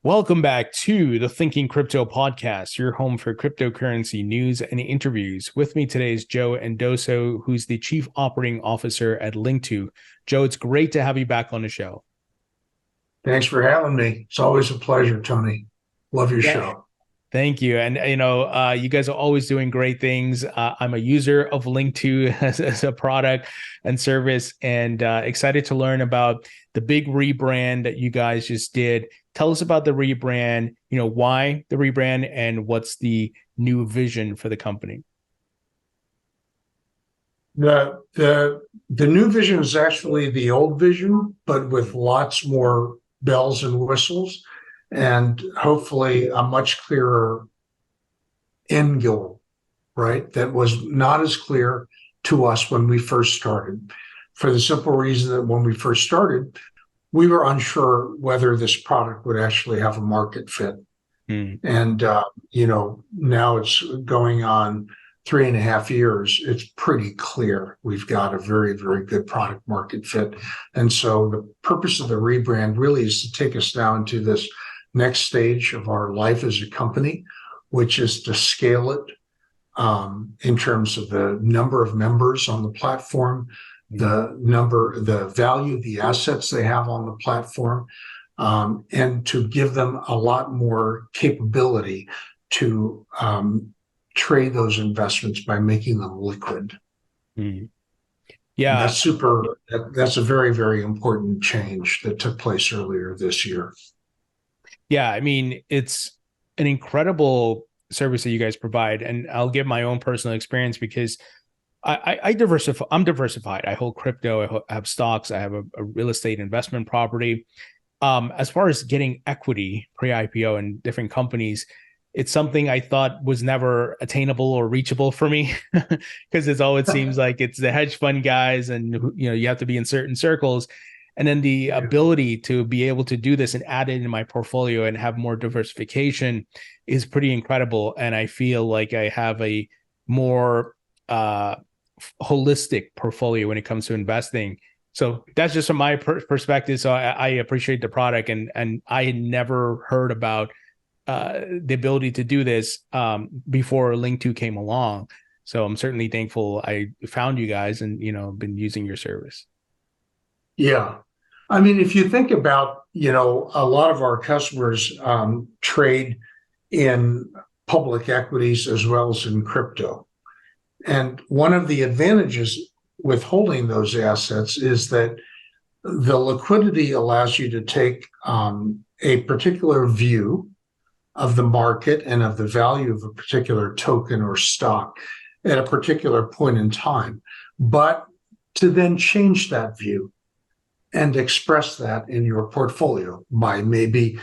Welcome back to the Thinking Crypto podcast, your home for cryptocurrency news and interviews. With me today is Joe Endoso, who's the Chief Operating Officer at Linqto. Joe, it's great to have you back on the show. Thanks for having me. It's always a pleasure, Tony. Love your show. Thank you. And, you guys are always doing great things. I'm a user of Linqto as a product and service, and excited to learn about the big rebrand that you guys just did. Tell us about the rebrand, why the rebrand, and what's the new vision for the company. The new vision is actually the old vision, but with lots more bells and whistles, and hopefully a much clearer end goal, right? That was not as clear to us when we first started, for the simple reason that when we first started, we were unsure whether this product would actually have a market fit. And, now it's going on 3.5 years. It's pretty clear we've got a very, very good product market fit. And so the purpose of the rebrand really is to take us down to this next stage of our life as a company, which is to scale it in terms of the number of members on the platform, the value, the assets they have on the platform, and to give them a lot more capability to trade those investments by making them liquid. Yeah, that's a very, very important change that took place earlier this year. Yeah, I mean, it's an incredible service that you guys provide. And I'll give my own personal experience because I'm diversified. I hold crypto, I have stocks, I have a real estate investment property. As far as getting equity pre-IPO in different companies, it's something I thought was never attainable or reachable for me because it always seems like it's the hedge fund guys and, you have to be in certain circles. And then the ability to be able to do this and add it in my portfolio and have more diversification is pretty incredible. And I feel like I have a more holistic portfolio when it comes to investing. So that's just from my perspective. So I appreciate the product, and I had never heard about the ability to do this before Linqto came along. So I'm certainly thankful I found you guys and, been using your service. Yeah. I mean, if you think about, a lot of our customers trade in public equities as well as in crypto. And one of the advantages with holding those assets is that the liquidity allows you to take a particular view of the market and of the value of a particular token or stock at a particular point in time, but to then change that view and express that in your portfolio by maybe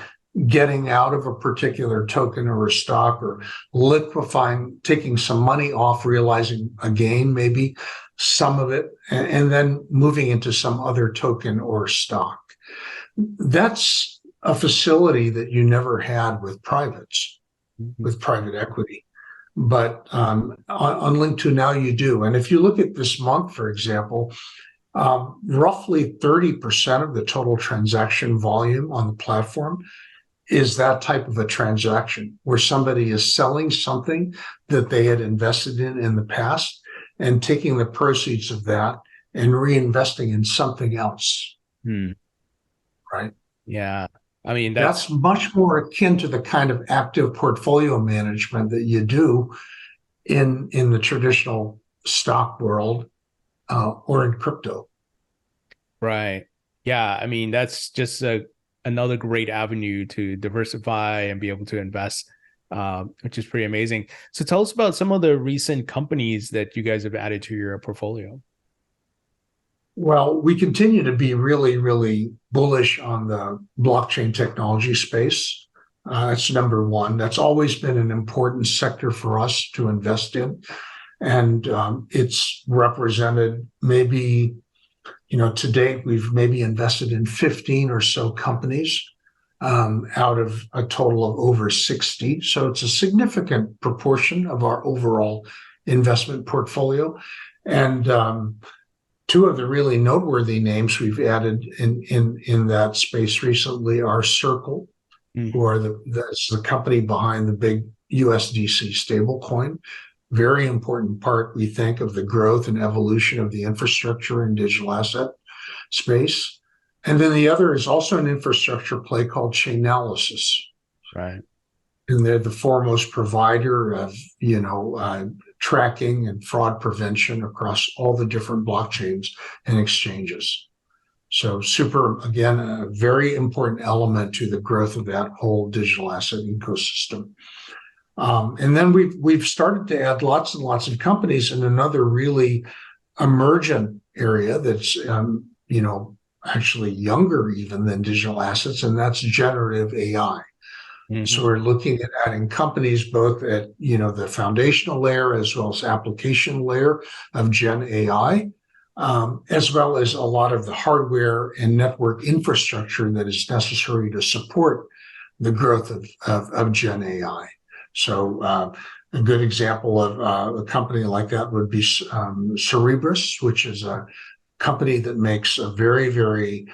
getting out of a particular token or a stock, or liquefying, taking some money off, realizing a gain, maybe some of it, and then moving into some other token or stock. That's a facility that you never had with privates, with private equity. But on Linqto now you do. And if you look at this month, for example, roughly 30% of the total transaction volume on the platform is that type of a transaction where somebody is selling something that they had invested in the past and taking the proceeds of that and reinvesting in something else. Right? Yeah. I mean, that's much more akin to the kind of active portfolio management that you do in the traditional stock world or in crypto. Right. Yeah. I mean, that's just another great avenue to diversify and be able to invest, which is pretty amazing. So tell us about some of the recent companies that you guys have added to your portfolio. Well, we continue to be really, really bullish on the blockchain technology space. That's number one. That's always been an important sector for us to invest in. And it's represented maybe, to date, we've maybe invested in 15 or so companies out of a total of over 60. So it's a significant proportion of our overall investment portfolio. And two of the really noteworthy names we've added in that space recently are Circle who are that's the company behind the big USDC stablecoin. Very important part, we think, of the growth and evolution of the infrastructure and digital asset space. And then the other is also an infrastructure play called Chainalysis. Right. And they're the foremost provider of, tracking and fraud prevention across all the different blockchains and exchanges. So super, again, a very important element to the growth of that whole digital asset ecosystem. And then we've started to add lots and lots of companies in another really emergent area that's, actually younger even than digital assets, and that's generative AI. Mm-hmm. So we're looking at adding companies both at, the foundational layer as well as application layer of Gen AI, as well as a lot of the hardware and network infrastructure that is necessary to support the growth of Gen AI. So a good example of a company like that would be Cerebras, which is a company that makes a very, very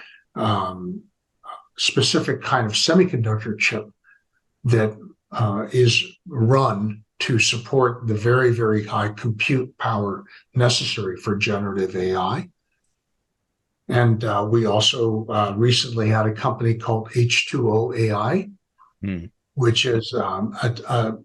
specific kind of semiconductor chip that is run to support the very, very high compute power necessary for generative AI. And we also recently had a company called H2O AI, which is a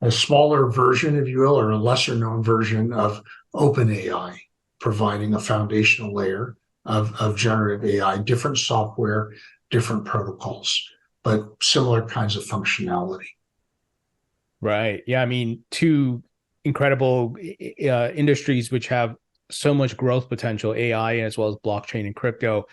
smaller version, if you will, or a lesser known version of OpenAI, providing a foundational layer of generative AI, different software, different protocols, but similar kinds of functionality. Right. Yeah. I mean, two incredible industries which have so much growth potential, AI as well as blockchain and crypto.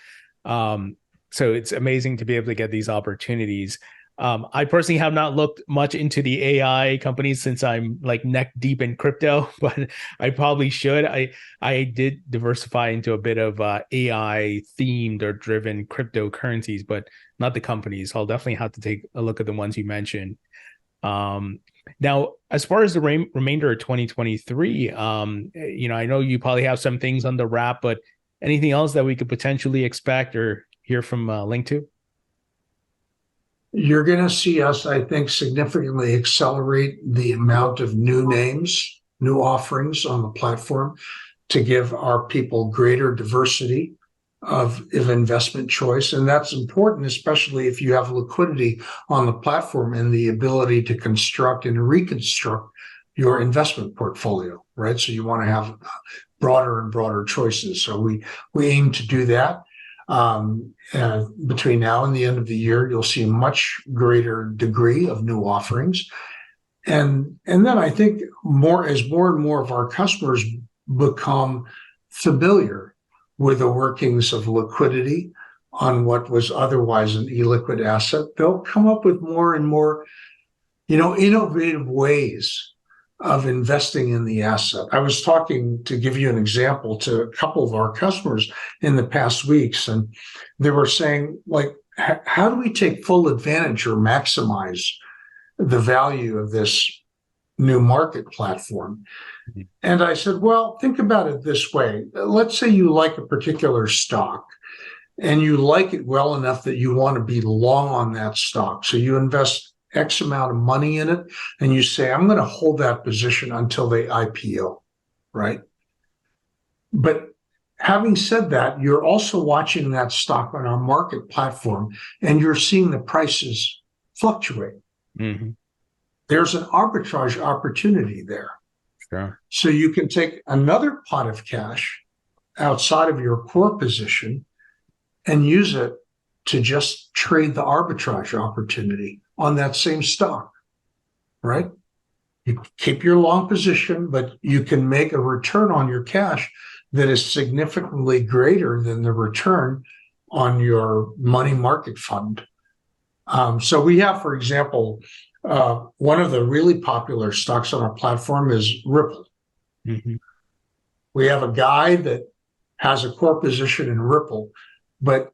So it's amazing to be able to get these opportunities. I personally have not looked much into the AI companies since I'm like neck deep in crypto, but I probably should. I did diversify into a bit of AI themed or driven cryptocurrencies, but not the companies. So I'll definitely have to take a look at the ones you mentioned. Now, as far as the remainder of 2023, I know you probably have some things on the wrap, but anything else that we could potentially expect or hear from Linqto? You're going to see us, I think, significantly accelerate the amount of new names, new offerings on the platform to give our people greater diversity of investment choice. And that's important, especially if you have liquidity on the platform and the ability to construct and reconstruct your investment portfolio, right? So you want to have broader and broader choices. So we aim to do that. Between now and the end of the year, you'll see a much greater degree of new offerings. And then I think as more and more of our customers become familiar with the workings of liquidity on what was otherwise an illiquid asset, they'll come up with more and more, innovative ways of investing in the asset. I was talking, to give you an example, to a couple of our customers in the past weeks, and they were saying, like, how do we take full advantage or maximize the value of this new market platform? Mm-hmm. And I said, well, think about it this way. Let's say you like a particular stock and you like it well enough that you want to be long on that stock. So you invest X amount of money in it, and you say, I'm going to hold that position until they IPO, right? But having said that, you're also watching that stock on our market platform, and you're seeing the prices fluctuate. Mm-hmm. There's an arbitrage opportunity there. Sure. So you can take another pot of cash outside of your core position and use it to just trade the arbitrage opportunity on that same stock, right? You keep your long position, but you can make a return on your cash that is significantly greater than the return on your money market fund. So we have, for example, one of the really popular stocks on our platform is Ripple. Mm-hmm. We have a guy that has a core position in Ripple, but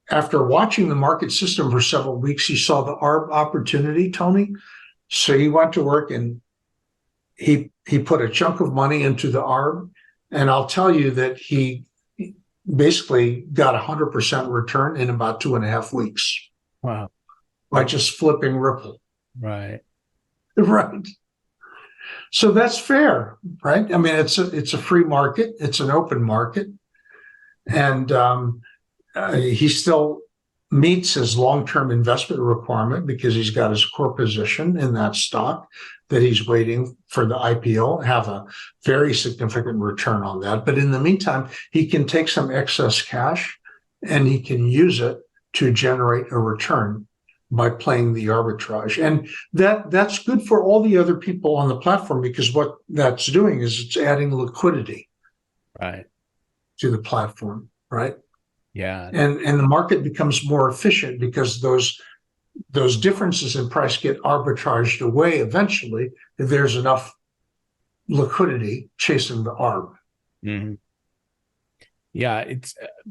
after watching the market system for several weeks, he saw the ARB opportunity, Tony. So he went to work and he put a chunk of money into the ARB. And I'll tell you that he basically got 100% return in about 2.5 weeks. Wow. by just flipping Ripple. Right. Right. So that's fair, right? I mean, it's a free market, it's an open market, and he still meets his long-term investment requirement because he's got his core position in that stock that he's waiting for the IPO, have a very significant return on that. But in the meantime, he can take some excess cash and he can use it to generate a return by playing the arbitrage. And that's good for all the other people on the platform, because what that's doing is it's adding liquidity Right. to the platform, right? Yeah. And the market becomes more efficient because those differences in price get arbitraged away eventually if there's enough liquidity chasing the arb. Mm-hmm. Yeah,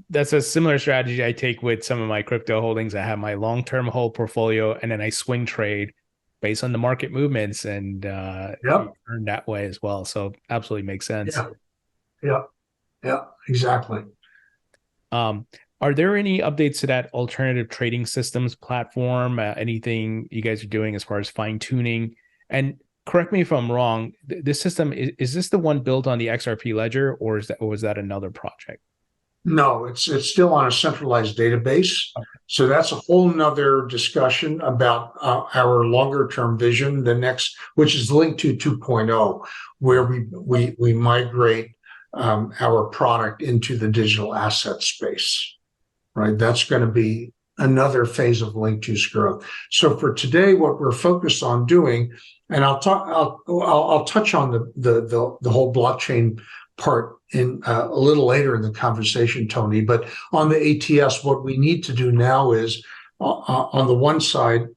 that's a similar strategy I take with some of my crypto holdings. I have my long-term hold portfolio, and then I swing trade based on the market movements, and Yep. earn that way as well. So absolutely makes sense. Yeah. Yeah. Yeah. Exactly. Um, are there any updates to that alternative trading systems platform? Anything you guys are doing as far as fine tuning? And correct me if I'm wrong. This system is this the one built on the XRP ledger, or was that another project? No, it's still on a centralized database. So that's a whole nother discussion about our longer term vision, the next, which is Linqto 2.0, where we migrate our product into the digital asset space, right? That's going to be another phase of Linqto's growth. So for today, what we're focused on doing, and I'll touch on the whole blockchain part in a little later in the conversation, Tony. But on the ATS, what we need to do now is, on the one side,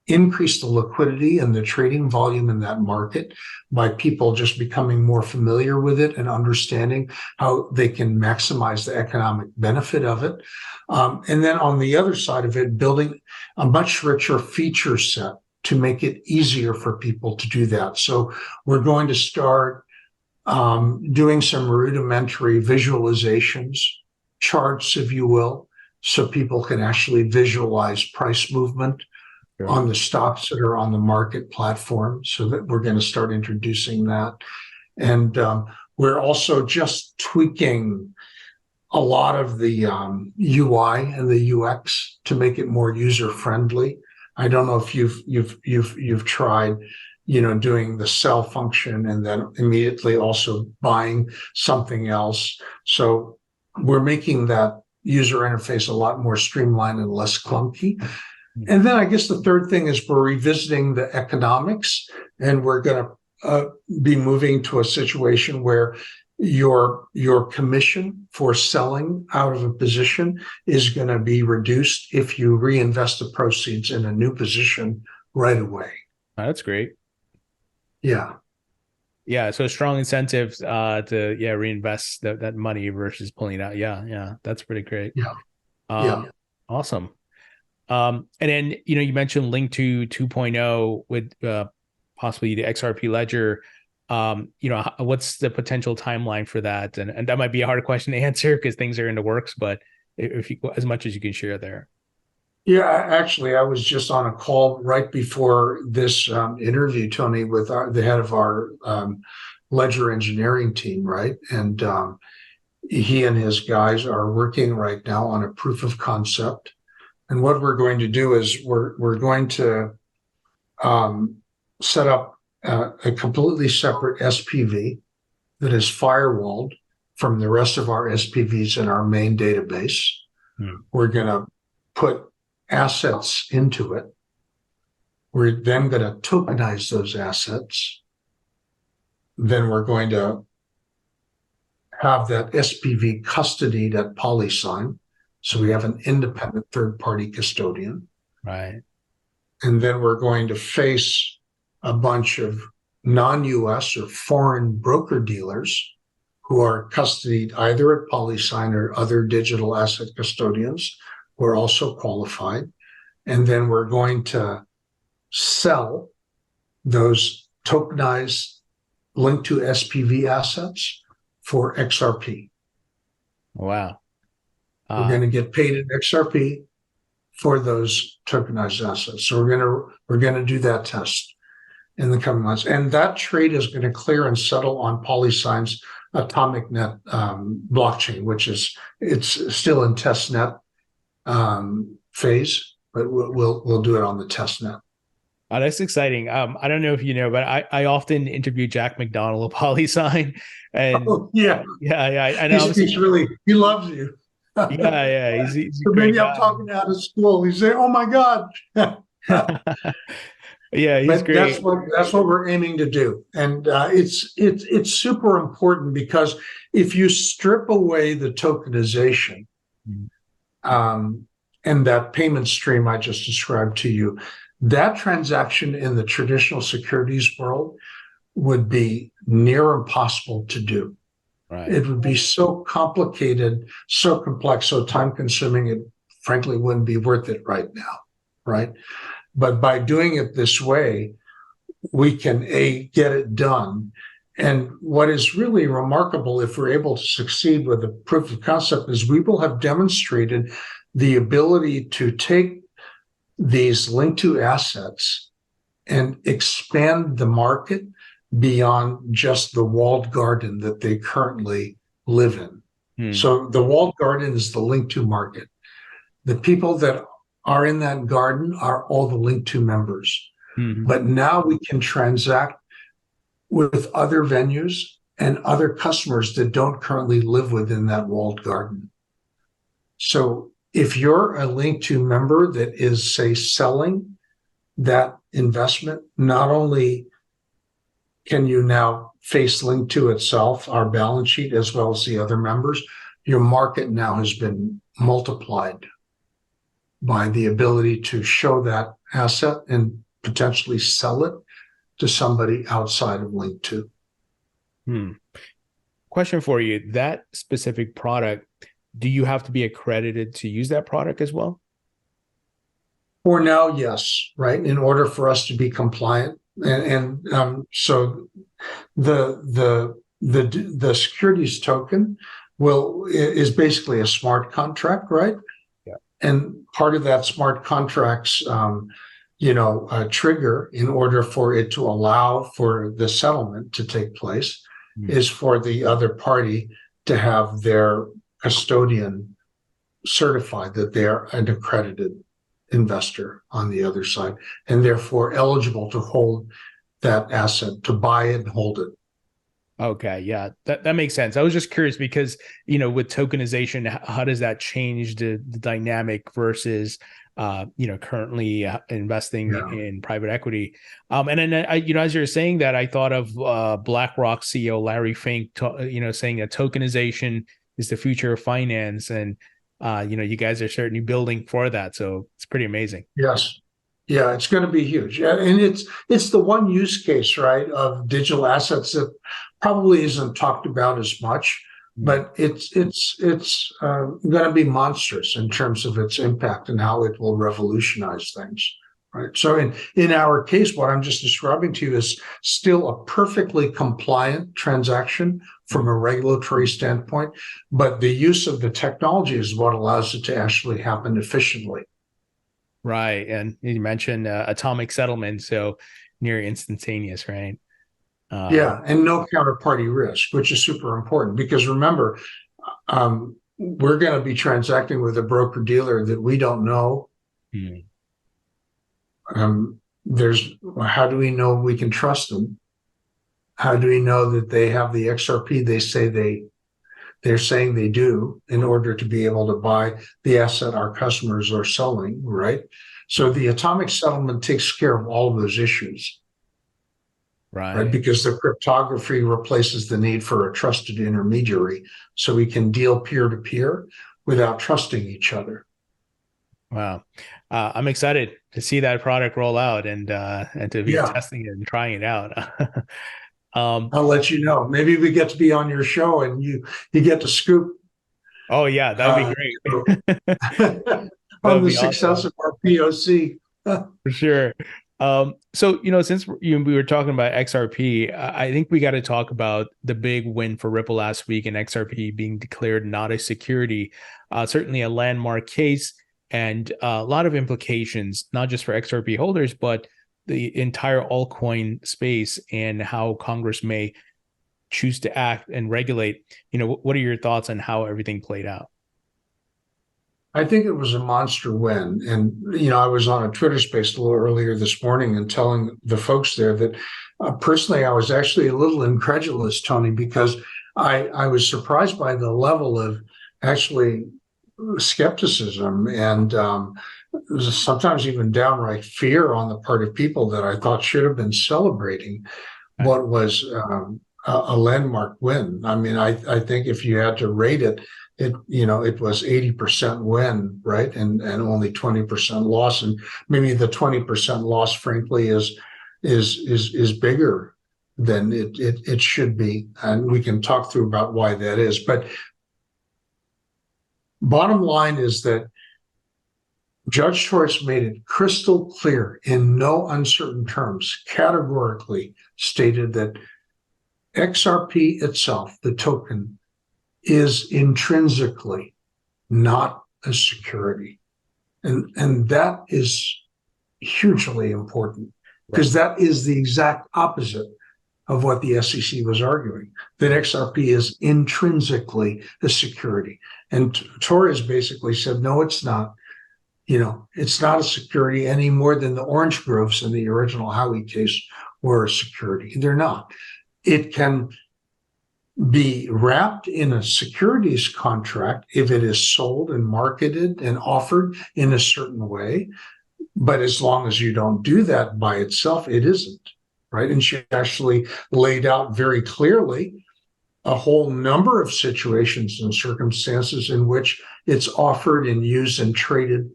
increase the liquidity and the trading volume in that market by people just becoming more familiar with it and understanding how they can maximize the economic benefit of it. And then on the other side of it, building a much richer feature set to make it easier for people to do that. So we're going to start doing some rudimentary visualizations, charts, if you will, so people can actually visualize price movement on the stocks that are on the market platform. So that we're going to start introducing that. And we're also just tweaking a lot of the UI and the UX to make it more user friendly. I don't know if you've tried, doing the sell function and then immediately also buying something else. So we're making that user interface a lot more streamlined and less clunky. And then I guess the third thing is we're revisiting the economics, and we're going to be moving to a situation where your commission for selling out of a position is going to be reduced if you reinvest the proceeds in a new position right away. Oh, that's great. Yeah. Yeah. So strong incentives to reinvest that money versus pulling it out. Yeah. Yeah. That's pretty great. Yeah. Yeah. Awesome. And then, you mentioned Linqto 2.0 with possibly the XRP ledger. What's the potential timeline for that? And that might be a hard question to answer because things are in the works, but if you, as much as you can share there. Yeah, actually, I was just on a call right before this interview, Tony, with the head of our ledger engineering team, right? And he and his guys are working right now on a proof of concept. And what we're going to do is we're going to set up a completely separate SPV that is firewalled from the rest of our SPVs in our main database. We're going to put assets into it. We're then going to tokenize those assets. Then we're going to have that SPV custodied at PolySign. So we have an independent third-party custodian. Right. And then we're going to face a bunch of non-US or foreign broker-dealers who are custodied either at PolySign or other digital asset custodians who are also qualified. And then we're going to sell those tokenized Linqto SPV assets for XRP. Wow. We're going to get paid in XRP for those tokenized assets. So we're gonna do that test in the coming months, and that trade is going to clear and settle on PolySign's Atomic Net blockchain, which is it's still in test net phase, but we'll do it on the test net. Oh, that's exciting. I don't know if you know, but I often interview Jack McDonald of PolySign, and Oh, yeah, I know. he loves you. He's a So great maybe I'm guy. talking out of school. He's saying, "Oh my God." Yeah, he's But great. that's what we're aiming to do, and it's super important because if you strip away the tokenization Mhm. and that payment stream I just described to you, that transaction in the traditional securities world would be near impossible to do. Right. It would be so complicated, so complex, so time consuming. It frankly wouldn't be worth it right now, right? But by doing it this way, we can get it done. And what is really remarkable, if we're able to succeed with a proof of concept, is we will have demonstrated the ability to take these Linqto assets and expand the market beyond just the walled garden that they currently live in. So the walled garden is the Linqto market. The people that are in that garden are all the Linqto members. Mhm. But now we can transact with other venues and other customers that don't currently live within that walled garden. So if you're a Linqto member that is, say, selling that investment, not only can you now face Linqto itself, our balance sheet, as well as the other members, your market now has been multiplied by the ability to show that asset and potentially sell it to somebody outside of Linqto. Question for you. That specific product, do you have to be accredited to use that product as well? For now, yes, right. In order for us to be compliant, so the securities token is basically a smart contract, right? Yeah. And part of that smart contract's trigger in order for it to allow for the settlement to take place is for the other party to have their custodian certified that they're an accredited investor on the other side, and therefore eligible to hold that asset, to buy it and hold it. Okay, yeah, that makes sense. I was just curious because, with tokenization, how does that change the dynamic versus, currently investing in private equity? And then, as you're saying that, I thought of BlackRock CEO Larry Fink, saying that tokenization is the future of finance, and you guys are certainly building for that. So it's pretty amazing. Yes. Yeah, it's going to be huge. And it's the one use case, right, of digital assets that probably isn't talked about as much, but it's going to be monstrous in terms of its impact and how it will revolutionize things, right? So in our case, what I'm just describing to you is still a perfectly compliant transaction from a regulatory standpoint, but the use of the technology is what allows it to actually happen efficiently. Right. And you mentioned atomic settlement, so near instantaneous, right? Yeah, and no counterparty risk, which is super important because remember, we're going to be transacting with a broker dealer that we don't know. How do we know we can trust them? How do we know that they have the XRP they're saying they do in order to be able to buy the asset our customers are selling, right? So the atomic settlement takes care of all of those issues. Right, because the cryptography replaces the need for a trusted intermediary, so we can deal peer to peer without trusting each other. Wow, I'm excited to see that product roll out and to be testing it and trying it out. I'll let you know. Maybe we get to be on your show and you get to scoop. Oh yeah, that'd be great. On the success of our POC. For sure. So, since we were talking about XRP, I think we got to talk about the big win for Ripple last week and XRP being declared not a security, certainly a landmark case. and a lot of implications, not just for XRP holders, but the entire altcoin space and how Congress may choose to act and regulate. What are your thoughts on how everything played out? I think it was a monster win. And, I was on a Twitter space a little earlier this morning and telling the folks there that personally, I was actually a little incredulous, Tony, because I was surprised by the level of actually skepticism and sometimes even downright fear on the part of people that I thought should have been celebrating what was a landmark win. I mean, I think if you had to rate it, it was 80% win, right? And only 20% loss. And maybe the 20% loss, frankly, is bigger than it should be. And we can talk through about why that is. But bottom line is that Judge Torres made it crystal clear in no uncertain terms, categorically stated that XRP itself, the token, is intrinsically not a security. And that is hugely important because that is the exact opposite of what the SEC was arguing, that XRP is intrinsically a security. And Torres basically said, no, it's not. It's not a security any more than the orange groves in the original Howey case were a security. They're not. It can be wrapped in a securities contract if it is sold and marketed and offered in a certain way. But as long as you don't do that by itself, it isn't, right? And she actually laid out very clearly a whole number of situations and circumstances in which it's offered and used and traded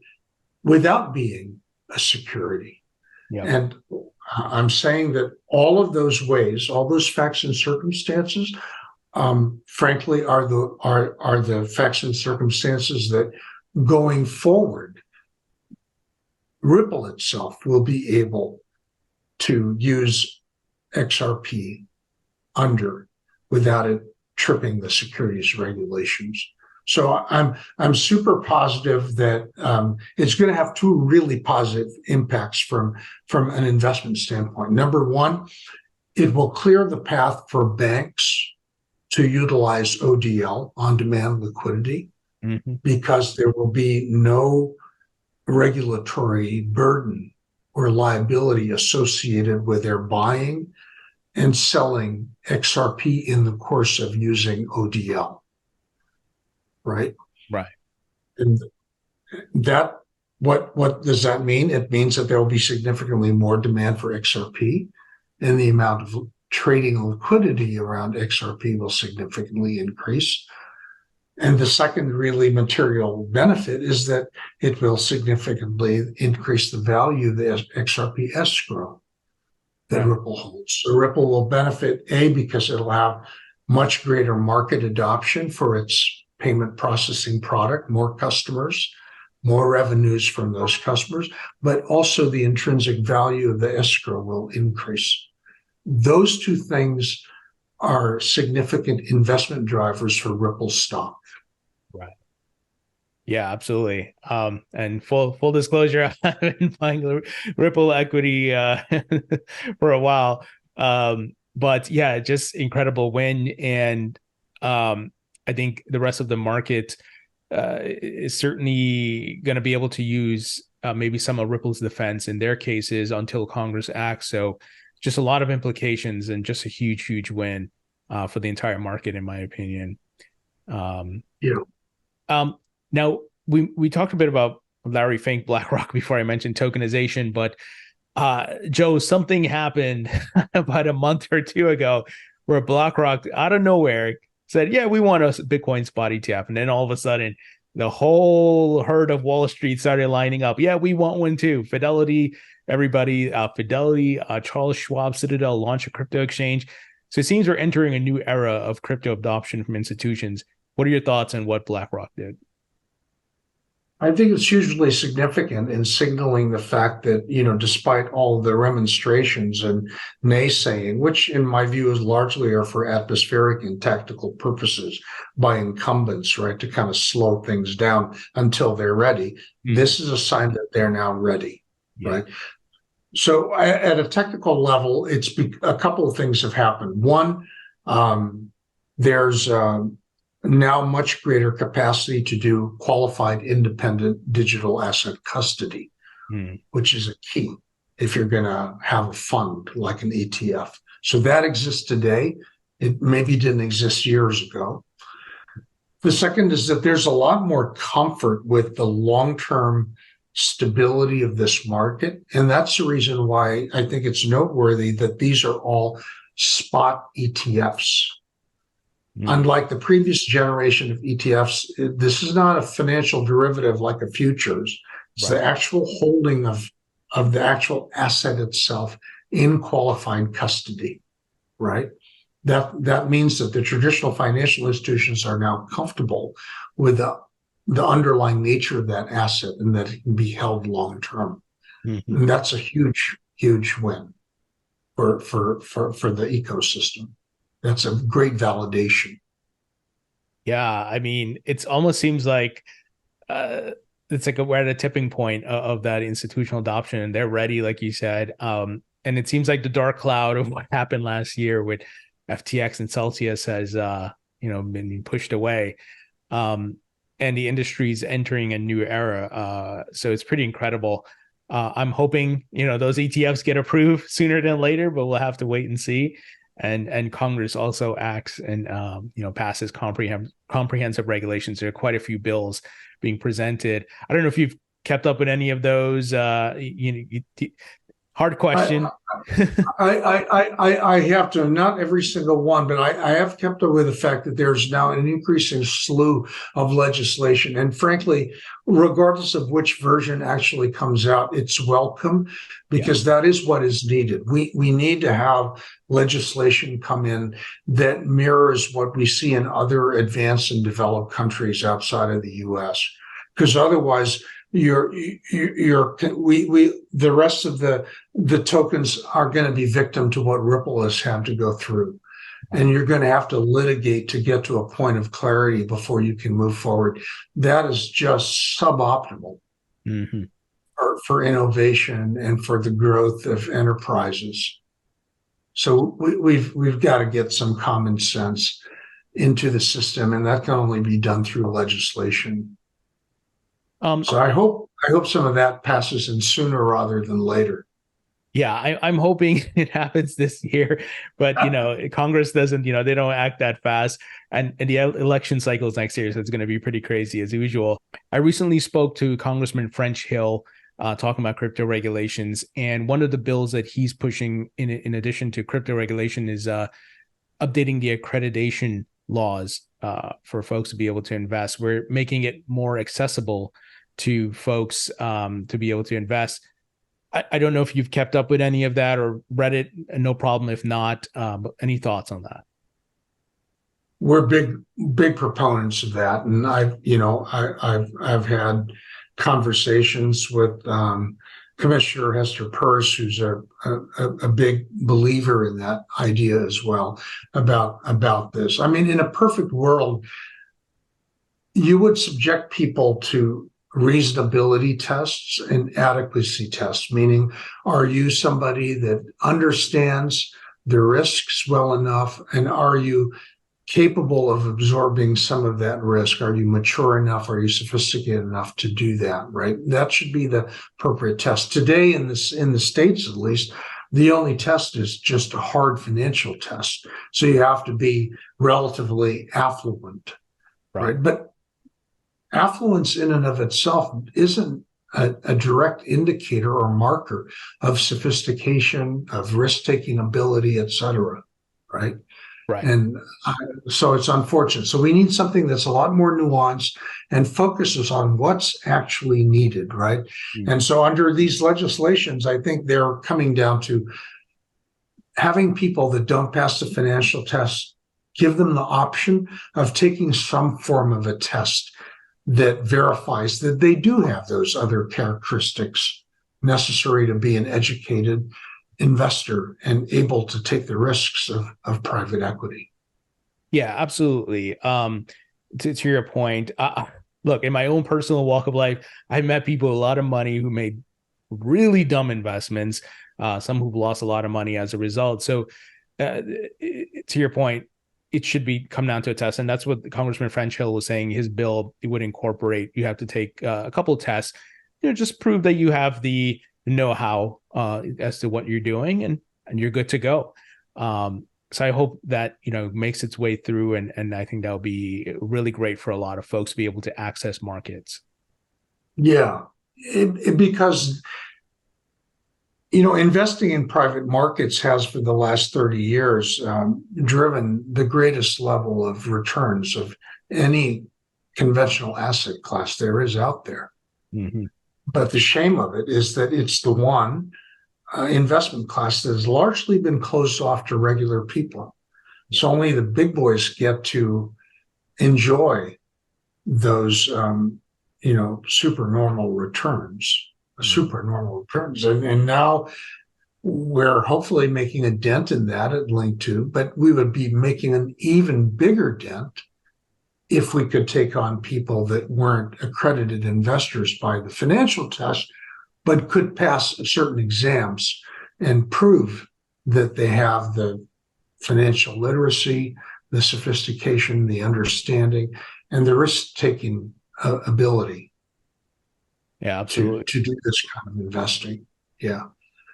without being a security. Yeah. And I'm saying that all of those ways, all those facts and circumstances, frankly, are the facts and circumstances that going forward, Ripple itself will be able to use XRP without it tripping the securities regulations. So I'm super positive that it's going to have two really positive impacts from an investment standpoint. Number one, it will clear the path for banks to utilize ODL, on-demand liquidity, because there will be no regulatory burden or liability associated with their buying and selling XRP in the course of using ODL. Right. And that, what does that mean? It means that there will be significantly more demand for XRP, and the amount of trading liquidity around XRP will significantly increase. And the second really material benefit is that it will significantly increase the value of the XRP escrow that Ripple holds. So Ripple will benefit, because it'll have much greater market adoption for its payment processing product, more customers, more revenues from those customers, but also the intrinsic value of the escrow will increase. Those two things are significant investment drivers for Ripple stock. Right. Yeah, absolutely. And full disclosure, I've been buying Ripple equity for a while. But yeah, just incredible win. And I think the rest of the market is certainly going to be able to use maybe some of Ripple's defense in their cases until Congress acts. So just a lot of implications and just a huge win for the entire market, in my opinion. Now, we talked a bit about Larry Fink, BlackRock, before I mentioned tokenization, but Joe, something happened about a month or two ago where BlackRock, out of nowhere, said, yeah, we want a Bitcoin spot ETF. And then all of a sudden, the whole herd of Wall Street started lining up. Yeah, we want one too. Fidelity, everybody, Charles Schwab, Citadel launched a crypto exchange. So it seems we're entering a new era of crypto adoption from institutions. What are your thoughts on what BlackRock did? I think it's hugely significant in signaling the fact that, despite all the remonstrations and naysaying, which in my view is largely are for atmospheric and tactical purposes by incumbents, right, to kind of slow things down until they're ready. This is a sign that they're now ready, right? So at a technical level, a couple of things have happened. One, there's now much greater capacity to do qualified independent digital asset custody, which is a key if you're going to have a fund like an ETF. So that exists today. It maybe didn't exist years ago. The second is that there's a lot more comfort with the long-term stability of this market. And that's the reason why I think it's noteworthy that these are all spot ETFs. Unlike the previous generation of ETFs, this is not a financial derivative like a futures. It's the actual holding of the actual asset itself in qualified custody, right? That means that the traditional financial institutions are now comfortable with the underlying nature of that asset and that it can be held long term. And that's a huge, huge win for the ecosystem. That's a great validation. Yeah, I mean, it almost seems like it's like we're at a tipping point of that institutional adoption, and they're ready, like you said. And it seems like the dark cloud of what happened last year with FTX and Celsius has, been pushed away. And the industry's entering a new era. So it's pretty incredible. I'm hoping, those ETFs get approved sooner than later, but we'll have to wait and see. And Congress also acts and passes comprehensive regulations. There are quite a few bills being presented. I don't know if you've kept up with any of those. Hard question. I have to, not every single one, but I have kept up with the fact that there's now an increasing slew of legislation. And frankly, regardless of which version actually comes out, it's welcome because that is what is needed. We need to have legislation come in that mirrors what we see in other advanced and developed countries outside of the US. Because otherwise, the rest of the tokens are going to be victim to what Ripple has had to go through. And you're going to have to litigate to get to a point of clarity before you can move forward. That is just suboptimal for innovation and for the growth of enterprises. So we've got to get some common sense into the system, and that can only be done through legislation. So I hope some of that passes in sooner rather than later. Yeah, I'm hoping it happens this year, but Congress doesn't, they don't act that fast, and the election cycles next year, so it's going to be pretty crazy as usual. I recently spoke to Congressman French Hill, talking about crypto regulations, and one of the bills that he's pushing in addition to crypto regulation is updating the accreditation laws for folks to be able to invest. We're making it more accessible to folks to be able to invest. I don't know if you've kept up with any of that or read it, no problem if not. But any thoughts on that? We're big proponents of that, and I've had conversations with Commissioner Hester Peirce, who's a big believer in that idea as well about this. I mean, in a perfect world, you would subject people to reasonability tests and adequacy tests, meaning, are you somebody that understands the risks well enough, and are you capable of absorbing some of that risk? Are you mature enough? Are you sophisticated enough to do that, right? That should be the appropriate test. Today, in the States at least, the only test is just a hard financial test. So you have to be relatively affluent, right? But affluence in and of itself isn't a direct indicator or marker of sophistication, of risk-taking ability, et cetera, right? Right. And so it's unfortunate. So we need something that's a lot more nuanced and focuses on what's actually needed, right? And so under these legislations, I think they're coming down to having people that don't pass the financial test, give them the option of taking some form of a test that verifies that they do have those other characteristics necessary to be an educated investor and able to take the risks of private equity. Yeah, absolutely. To your point, look, in my own personal walk of life, I've met people with a lot of money who made really dumb investments, some who've lost a lot of money as a result. So, to your point, it should be come down to a test, and that's what Congressman French Hill was saying. His bill, it would incorporate. You have to take a couple of tests, just prove that you have the know-how as to what you're doing, and you're good to go. So I hope that makes its way through, and I think that'll be really great for a lot of folks to be able to access markets. Yeah, because investing in private markets has for the last 30 years driven the greatest level of returns of any conventional asset class there is out there. Mm-hmm. But the shame of it is that it's the one investment class that has largely been closed off to regular people. So only the big boys get to enjoy those, supernormal returns. And now we're hopefully making a dent in that at Linqto, but we would be making an even bigger dent if we could take on people that weren't accredited investors by the financial test, but could pass certain exams and prove that they have the financial literacy, the sophistication, the understanding, and the risk-taking ability. Yeah, absolutely. To do this kind of investing. Yeah.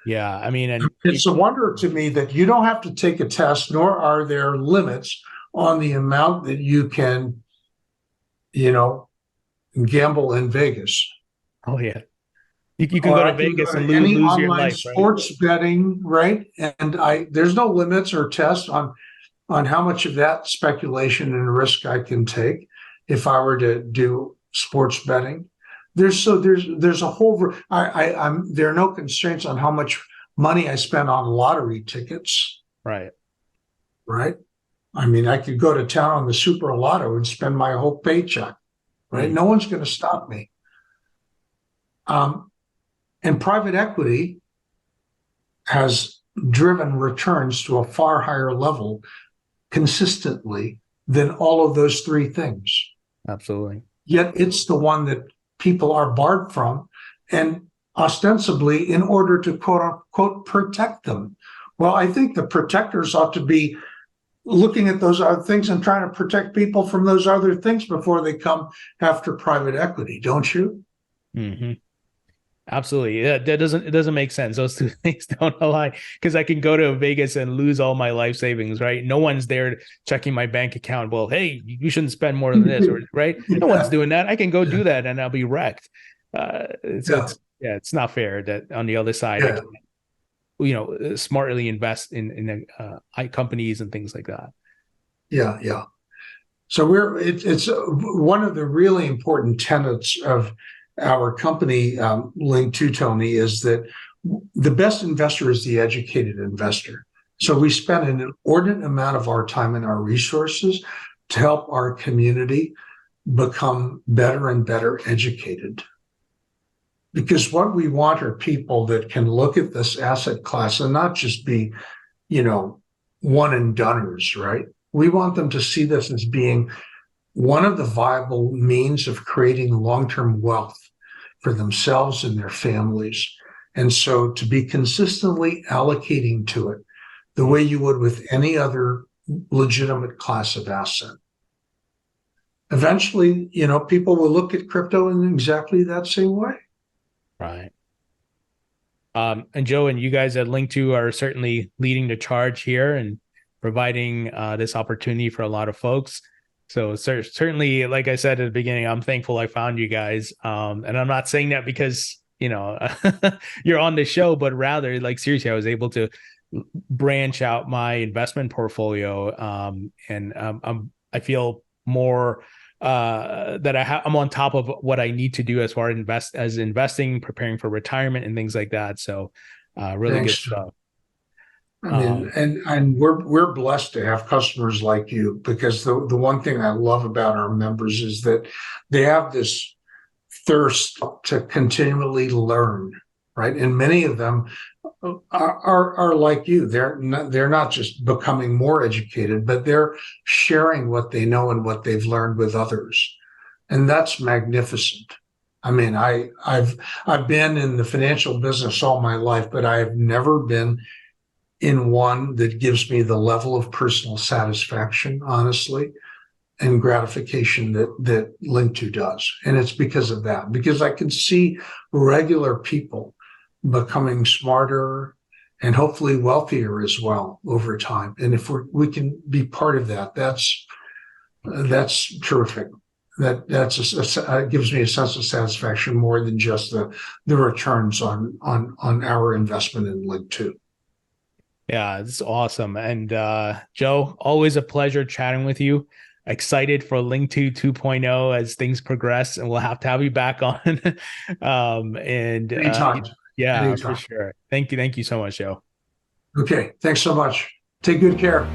Yeah. I mean, and it's a wonder to me that you don't have to take a test, nor are there limits on the amount that you can, gamble in Vegas. Oh, yeah. You can go to Vegas and lose your life, sports betting, right? And there's no limits or tests on how much of that speculation and risk I can take if I were to do sports betting. There's a whole there are no constraints on how much money I spend on lottery tickets. Right. I mean, I could go to town on the Super Lotto and spend my whole paycheck. Right. No one's going to stop me. And private equity has driven returns to a far higher level consistently than all of those three things. Absolutely. Yet it's the one that people are barred from, and ostensibly in order to quote unquote protect them. Well, I think the protectors ought to be looking at those other things and trying to protect people from those other things before they come after private equity, don't you? Mm-hmm. Absolutely. Yeah, it doesn't make sense. Those two things don't align, because I can go to Vegas and lose all my life savings, right? No one's there checking my bank account. Well, hey, you shouldn't spend more than this, right? No one's doing that. I can go do that and I'll be wrecked. It's not fair that on the other side, I can, smartly invest in companies and things like that. Yeah. So it's one of the really important tenets of our company, Linqto, Tony, is that the best investor is the educated investor. So we spend an inordinate amount of our time and our resources to help our community become better and better educated. Because what we want are people that can look at this asset class and not just be, one and doneers, right? We want them to see this as being one of the viable means of creating long-term wealth for themselves and their families. And so to be consistently allocating to it the way you would with any other legitimate class of asset. Eventually, people will look at crypto in exactly that same way. Right. And Joe and you guys at Linqto are certainly leading the charge here and providing this opportunity for a lot of folks. So certainly, like I said at the beginning, I'm thankful I found you guys. And I'm not saying that because, you're on the show, but rather like seriously, I was able to branch out my investment portfolio. I feel more that I'm on top of what I need to do as far as investing, preparing for retirement and things like that. So really Thanks. Good stuff. I mean, Um, and we're blessed to have customers like you, because the one thing I love about our members is that they have this thirst to continually learn, right? And many of them are like you. They're not just becoming more educated, but they're sharing what they know and what they've learned with others, and that's magnificent. I mean, I've been in the financial business all my life, but I have never been in one that gives me the level of personal satisfaction, honestly, and gratification that Linqto does. And it's because of that, because I can see regular people becoming smarter and hopefully wealthier as well over time. And if we can be part of that, that's terrific. That gives me a sense of satisfaction more than just the returns on our investment in Linqto. yeah, it's awesome. And Joe, always a pleasure chatting with you. Excited for Linqto 2.0 as things progress, and we'll have to have you back on. And Anytime, yeah, for anytime. sure. Thank you. Thank you so much, Joe. Okay, thanks so much. Take good care.